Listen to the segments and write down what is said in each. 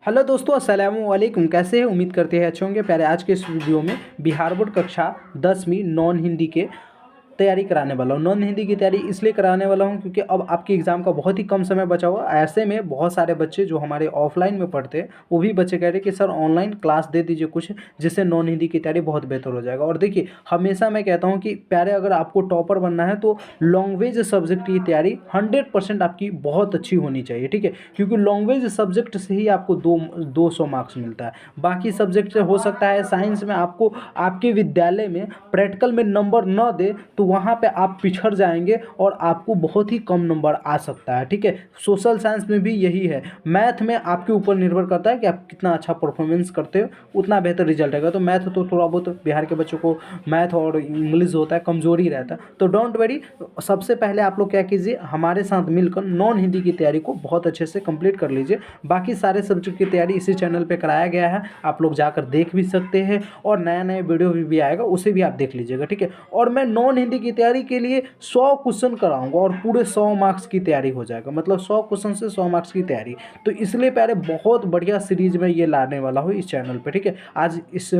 Hello दोस्तों, अस्सलाम वालेकुम। कैसे हैं? उम्मीद करते हैं अच्छे होंगे। प्यारे आज के इस वीडियो में बिहार बोर्ड कक्षा 10वीं नॉन हिंदी के तैयारी कराने वाला हूँ। नॉन हिंदी की तैयारी इसलिए कराने वाला हूँ क्योंकि अब आपके एग्ज़ाम का बहुत ही कम समय बचा हुआ। ऐसे में बहुत सारे बच्चे जो हमारे ऑफलाइन में पढ़ते हैं वो भी बच्चे कह रहे हैं कि सर ऑनलाइन क्लास दे दीजिए कुछ, जिससे नॉन हिंदी की तैयारी बहुत बेहतर हो जाएगा। और देखिए, हमेशा मैं कहता हूँ कि प्यारे अगर आपको टॉपर बनना है तो लैंग्वेज सब्जेक्ट की तैयारी 100% आपकी बहुत अच्छी होनी चाहिए, ठीक है। क्योंकि लैंग्वेज सब्जेक्ट से ही आपको 200 मार्क्स मिलता है। बाकी सब्जेक्ट से हो सकता है साइंस में आपको आपके विद्यालय में प्रैक्टिकल में नंबर न दे तो वहाँ पे आप पिछड़ जाएंगे और आपको बहुत ही कम नंबर आ सकता है, ठीक है। सोशल साइंस में भी यही है। मैथ में आपके ऊपर निर्भर करता है कि आप कितना अच्छा परफॉर्मेंस करते हो, उतना बेहतर रिजल्ट आएगा। तो मैथ तो थोड़ा बहुत बिहार के बच्चों को मैथ और इंग्लिश होता है कमजोरी रहता है, तो डोंट वरी। सबसे पहले आप लोग क्या कीजिए, हमारे साथ मिलकर नॉन हिंदी की तैयारी को बहुत अच्छे से कंप्लीट कर लीजिए। बाकी सारे सब्जेक्ट की तैयारी इसी चैनल पे कराया गया है, आप लोग जाकर देख भी सकते हैं। और नया नया वीडियो भी आएगा, उसे भी आप देख लीजिएगा, ठीक है। और मैं नॉन हिंदी की तैयारी के लिए 100 क्वेश्चन कराऊंगा और पूरे 100 मार्क्स की तैयारी हो जाएगा, मतलब 100 क्वेश्चन से 100 मार्क्स की तैयारी। तो इसलिए प्यारे बहुत बढ़िया सीरीज में ये लाने वाला हूँ इस चैनल पे, ठीक है। आज इस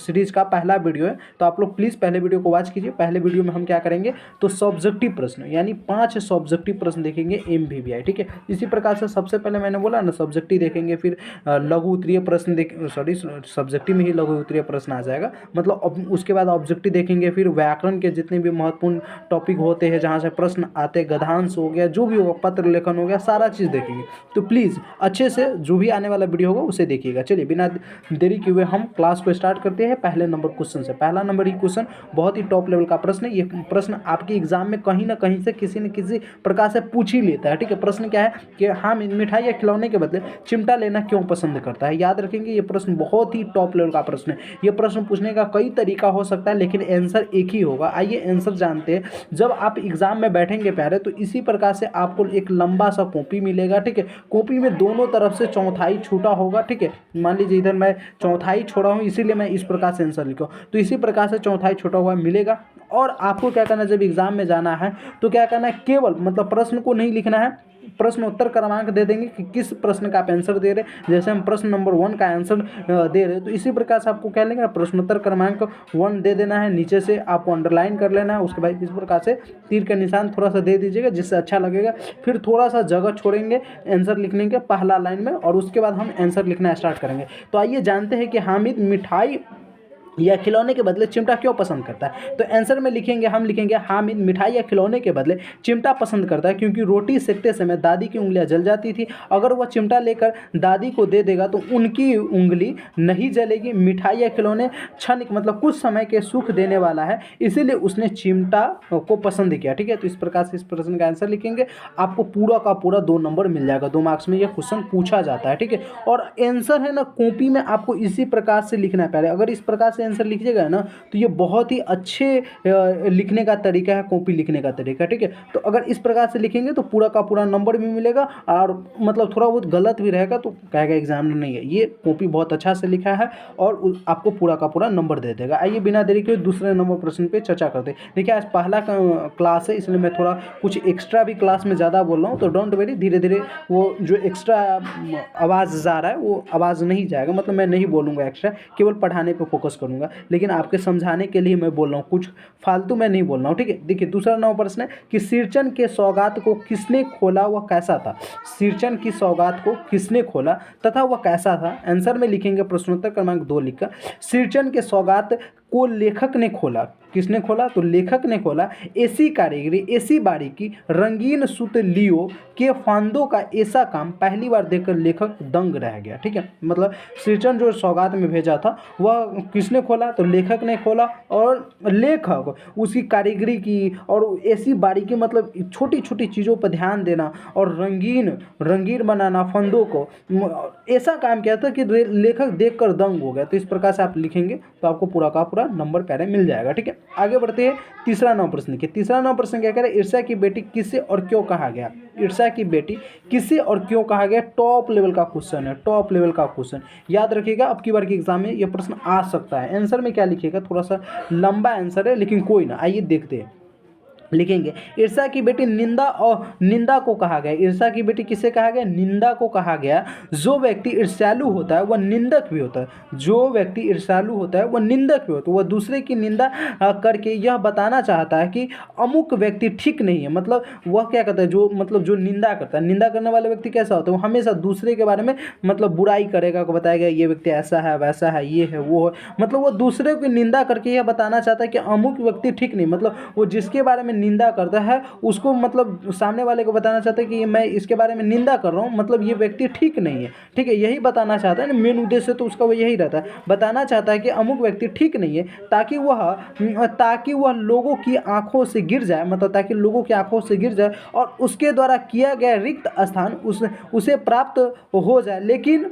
सीरीज का पहला वीडियो है, तो आप लोग प्लीज़ पहले वीडियो को वॉच कीजिए। पहले वीडियो में हम क्या करेंगे, तो सब्जेक्टिव प्रश्न यानी 5 सब्जेक्टिव प्रश्न देखेंगे MVBI, ठीक है। इसी प्रकार से सबसे पहले मैंने बोला ना, सब्जेक्टिव देखेंगे, फिर लघु उत्तरीय प्रश्न सब्जेक्टिव में ही लघु उत्तरीय प्रश्न आ जाएगा, मतलब उसके बाद ऑब्जेक्टिव देखेंगे, फिर व्याकरण के जितने भी महत्वपूर्ण टॉपिक होते हैं जहाँ से प्रश्न आते, गद्यांश हो गया, जो भी होगा, पत्र लेखन हो गया, सारा चीज़ देखेंगे। तो प्लीज़ अच्छे से जो भी आने वाला वीडियो होगा उसे देखिएगा। चलिए बिना देरी किए हुए हम क्लास को स्टार्ट करते हैं पहले नंबर क्वेश्चन से। पहला नंबर ही क्वेश्चन बहुत ही टॉप लेवल का प्रश्न है। ये प्रश्न आपके एग्जाम में कहीं ना कहीं से किसी न किसी प्रकार से पूछ ही लेता है, ठीक है। प्रश्न क्या है कि हम मिठाई या खिलौने के बदले चिमटा लेना क्यों पसंद करता है। याद रखेंगे, ये प्रश्न बहुत ही टॉप लेवल का प्रश्न है। ये प्रश्न पूछने का कई तरीका हो सकता है, लेकिन आंसर एक ही होगा। आइए आंसर जानते हैं। जब आप एग्जाम में बैठेंगे प्यारे, तो इसी प्रकार से आपको एक लंबा सा कॉपी मिलेगा, ठीक है। कॉपी में दोनों तरफ से चौथाई छूटा होगा, ठीक है। मान लीजिए इधर मैं चौथाई छोड़ा हूँ, इसीलिए मैं इस प्रकार से आंसर लिखा हूँ। तो इसी प्रकार से चौथाई छूटा हुआ मिलेगा। और आपको क्या करना है, जब एग्जाम में जाना है तो क्या करना है, केवल मतलब प्रश्न को नहीं लिखना है, प्रश्न उत्तर क्रमांक दे देंगे कि किस प्रश्न का आप आंसर दे रहे हैं। जैसे हम प्रश्न नंबर 1 का आंसर दे रहे हैं, तो इसी प्रकार से आपको क्या लेंगे, प्रश्नोत्तर क्रमांक 1 दे देना है। नीचे से आपको अंडरलाइन कर लेना है। उसके बाद इस प्रकार से तीर का निशान थोड़ा सा दे दीजिएगा, जिससे अच्छा लगेगा। फिर थोड़ा सा जगह छोड़ेंगे आंसर लिखने के पहला लाइन में, और उसके बाद हम आंसर लिखना स्टार्ट करेंगे। तो आइए जानते हैं कि हामिद मिठाई या खिलौने के बदले चिमटा क्यों पसंद करता है। तो आंसर में लिखेंगे, हम लिखेंगे हामिद मिठाई या खिलौने के बदले चिमटा पसंद करता है क्योंकि रोटी सेकते समय दादी की उंगलियां जल जाती थी। अगर वह चिमटा लेकर दादी को दे देगा तो उनकी उंगली नहीं जलेगी। मिठाई या खिलौने क्षणिक मतलब कुछ समय के सुख देने वाला है, इसीलिए उसने चिमटा को पसंद किया, ठीक है। तो इस प्रकार से इस प्रश्न का आंसर लिखेंगे, आपको पूरा का पूरा 2 नंबर मिल जाएगा। 2 मार्क्स में यह क्वेश्चन पूछा जाता है, ठीक है। और आंसर है ना, कॉपी में आपको इसी प्रकार से लिखना है। पहले अगर इस प्रकार से आंसर लिखिएगा ना, तो ये बहुत ही अच्छे लिखने का तरीका है, कॉपी लिखने का तरीका, ठीक है। तो अगर इस प्रकार से लिखेंगे तो पूरा का पूरा नंबर भी मिलेगा, और मतलब थोड़ा बहुत गलत भी रहेगा तो कहेगा एग्जाम में नहीं है। ये कॉपी बहुत अच्छा से लिखा है और आपको पूरा का पूरा नंबर दे देगा। आइए बिना देरी के दूसरे नंबर प्रश्न पे चर्चा करते हैं। देखिए, आज पहला क्लास है, इसलिए मैं थोड़ा कुछ एक्स्ट्रा भी क्लास में ज़्यादा बोल रहा हूँ, तो डोंट वेरी, धीरे धीरे वो जो एक्स्ट्रा आवाज़ जा रहा है वो आवाज़ नहीं जाएगा, मतलब मैं नहीं बोलूँगा एक्स्ट्रा, केवल पढ़ाने पर फोकस करूँगा। लेकिन आपके समझाने के लिए मैं बोल रहा हूँ, कुछ फालतू मैं नहीं बोल रहा हूँ, ठीक है। देखिए, दूसरा नंबर प्रश्न है कि सिरचन के सौगात को किसने खोला, वह कैसा था। सिरचन की सौगात को किसने खोला तथा वह कैसा था। आंसर में लिखेंगे प्रश्नोत्तर क्रमांक 2 लिखकर, सिरचन के सौगात को लेखक ने खोला। किसने खोला, तो लेखक ने खोला। ऐसी कारीगरी, ऐसी बारीकी, रंगीन सूत लियो के फांदों का ऐसा काम पहली बार देखकर लेखक दंग रह गया, ठीक है। मतलब सिरचन जो सौगात में भेजा था वह किसने खोला, तो लेखक ने खोला। और लेखक उसकी कारीगरी की और ऐसी बारीकी, मतलब छोटी छोटी चीज़ों पर ध्यान देना और रंगीन रंगीन बनाना फंदों को, ऐसा काम किया था कि लेखक देखकर दंग हो गया। तो इस प्रकार से आप लिखेंगे तो आपको पूरा का पूरा नंबर पहले मिल जाएगा, ठीक है। आगे बढ़ते हैं, तीसरा नंबर प्रश्न देखिए। तीसरा नंबर प्रश्न क्या कह रहा है, ईर्ष्या की बेटी किसे और क्यों कहा गया। ईर्ष्या की बेटी किसे और क्यों कहा गया, टॉप लेवल का क्वेश्चन है, टॉप लेवल का क्वेश्चन। याद रखिएगा, अब की बार के एग्जाम में यह प्रश्न आ सकता है। आंसर में क्या लिखिएगा, थोड़ा सा लंबा आंसर है लेकिन कोई ना, आइए देखते हैं। लिखेंगे। ईर्ष्या की बेटी निंदा, और निंदा को कहा गया, ईर्ष्या की बेटी किसे कहा गया, निंदा को कहा गया। जो व्यक्ति ईर्ष्यालु होता है वह निंदक भी होता है, जो व्यक्ति ईर्ष्यालु होता है वह निंदक भी होता है, वह दूसरे की निंदा करके यह बताना चाहता है कि अमुक व्यक्ति ठीक नहीं है। मतलब वह क्या करता है, जो मतलब जो निंदा करता है, निंदा करने वाला व्यक्ति कैसा होता है, वो हमेशा दूसरे के बारे में मतलब बुराई करेगा, को बताएगा ये व्यक्ति ऐसा है वैसा है ये है वो है, मतलब वो दूसरे की निंदा करके यह बताना चाहता है कि अमुक व्यक्ति ठीक नहीं, मतलब वो जिसके बारे में निंदा करता है उसको मतलब सामने वाले को बताना चाहता है कि मैं इसके बारे में निंदा कर रहा हूँ, मतलब ये व्यक्ति ठीक नहीं है। ठीक है, यही बताना चाहता है ना, मेन उद्देश्य तो उसका वो यही रहता है, बताना चाहता है कि अमुक व्यक्ति ठीक नहीं है, ताकि वह लोगों की आंखों से गिर जाए, मतलब ताकि लोगों की आंखों से गिर जाए और उसके द्वारा किया गया रिक्त स्थान उसे प्राप्त हो जाए। लेकिन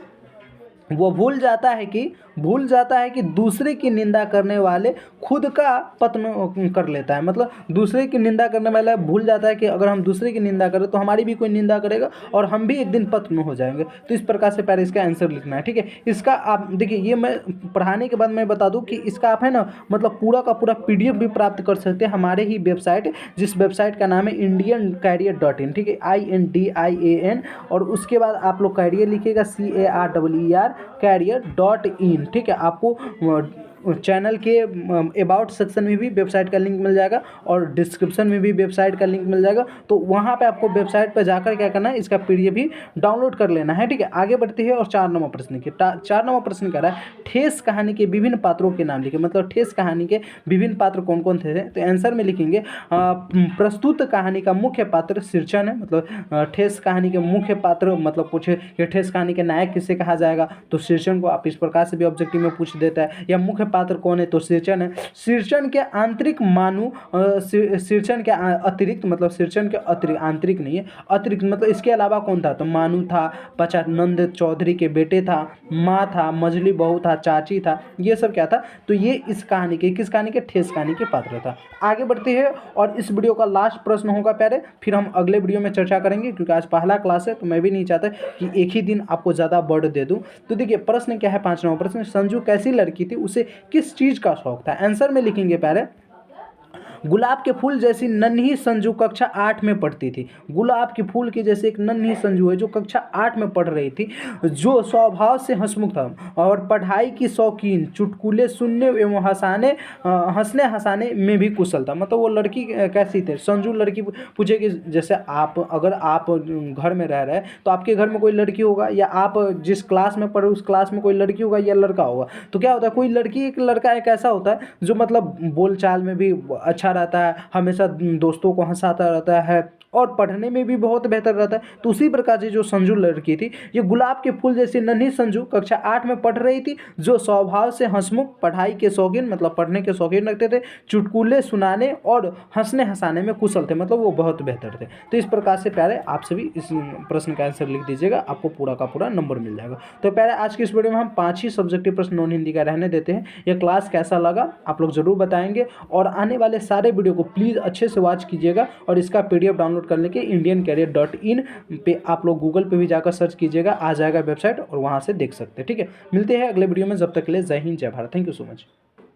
वो भूल जाता है कि दूसरे की निंदा करने वाले खुद का पतन कर लेता है, मतलब दूसरे की निंदा करने वाला भूल जाता है कि अगर हम दूसरे की निंदा करें तो हमारी भी कोई निंदा करेगा और हम भी एक दिन पतन हो जाएंगे। तो इस प्रकार से पहले इसका आंसर लिखना है। ठीक है, इसका आप देखिए, ये मैं पढ़ाने के बाद मैं बता दूं कि इसका आप है ना मतलब पूरा का पूरा PDF भी प्राप्त कर सकते हैं हमारे ही वेबसाइट, जिस वेबसाइट का नाम है indiancareer.in। ठीक है, INDIAN, और उसके बाद आप लोग कैरियर लिखिएगा CARER career.in। ठीक है, आपको चैनल के अबाउट सेक्शन में भी वेबसाइट का लिंक मिल जाएगा और डिस्क्रिप्शन में भी वेबसाइट का लिंक मिल जाएगा। तो वहाँ पे आपको वेबसाइट पर जाकर क्या करना है, इसका PDF भी डाउनलोड कर लेना है। ठीक है, आगे बढ़ते हैं और 4 नंबर प्रश्न की 4 नंबर प्रश्न कह रहा है ठेस कहानी के विभिन्न पात्रों के नाम लिखे, मतलब ठेस कहानी के विभिन्न पात्र कौन कौन थे। तो आंसर में लिखेंगे प्रस्तुत कहानी का मुख्य पात्र सिरचन है, मतलब ठेस कहानी के मुख्य पात्र, मतलब पूछे कि ठेस कहानी के नायक किसे कहा जाएगा, तो सिरचन को आप इस प्रकार से भी ऑब्जेक्टिव में पूछ देता है। या मुख्य पात्र कौन है, तो सिरचन है। सिरचन के आंतरिक मानु, सिरचन के अतिरिक्त, मतलब सिरचन के अतिरिक्त, आंतरिक नहीं है, अतिरिक्त मतलब इसके अलावा कौन था, तो मानु था, पचानंद चौधरी के बेटे था, माँ था, मजली बहू था, चाची था, ये सब क्या था, तो ये इस कहानी के, किस कहानी के, ठेस कहानी के पात्र था। आगे बढ़ते हैं और इस वीडियो का लास्ट प्रश्न होगा प्यारे, फिर हम अगले वीडियो में चर्चा करेंगे, क्योंकि आज पहला क्लास है तो मैं भी नहीं चाहता कि एक ही दिन आपको ज़्यादा बर्ड दे दूं। तो देखिए प्रश्न क्या है, 5 नंबर प्रश्न, संजू कैसी लड़की थी, उसे किस चीज़ का शौक था। आंसर में लिखेंगे प्यारे गुलाब के फूल जैसी नन्ही संजू कक्षा 8 में पढ़ती थी। गुलाब के फूल की जैसे एक नन्ही संजू है जो कक्षा 8 में पढ़ रही थी, जो स्वभाव से हंसमुख था और पढ़ाई की शौकीन, चुटकुले सुनने एवं हंसने हंसाने में भी कुशल था। मतलब वो लड़की कैसी थी, संजू लड़की पूछेगी, जैसे आप अगर आप घर में रह रहे हैं तो आपके घर में कोई लड़की होगा, या आप जिस क्लास में पढ़े उस क्लास में कोई लड़की होगा या लड़का होगा। तो क्या होता है, कोई लड़की एक लड़का एक ऐसा होता है जो मतलब बोलचाल में भी अच्छा रहता है, हमेशा दोस्तों को हंसाता रहता है और पढ़ने में भी बहुत बेहतर रहता है। तो उसी प्रकार से जो संजू लड़की थी, ये गुलाब के फूल जैसी नन्ही संजू कक्षा 8 में पढ़ रही थी, जो स्वभाव से हंसमुख, पढ़ाई के शौकीन, मतलब पढ़ने के शौकीन रखते थे, चुटकुले सुनाने और हंसने हंसाने में कुशल थे, मतलब वो बहुत बेहतर थे। तो इस प्रकार से प्यारे आप सभी इस प्रश्न का आंसर लिख दीजिएगा, आपको पूरा का पूरा नंबर मिल जाएगा। तो प्यारे आज की इस वीडियो में हम 5 ही सब्जेक्टिव प्रश्न नॉन हिंदी का रहने देते हैं। यह क्लास कैसा लगा आप लोग जरूर बताएंगे, और आने वाले सारे वीडियो को प्लीज़ अच्छे से वॉच कीजिएगा, और इसका PDF डाउनलोड करने के indiancareer.in पे आप लोग गूगल पे भी जाकर सर्च कीजिएगा, आ जाएगा वेबसाइट और वहाँ से देख सकते हैं। ठीक है, मिलते हैं अगले वीडियो में, जब तक के लिए जय हिंद जय Bharat, thank you so much.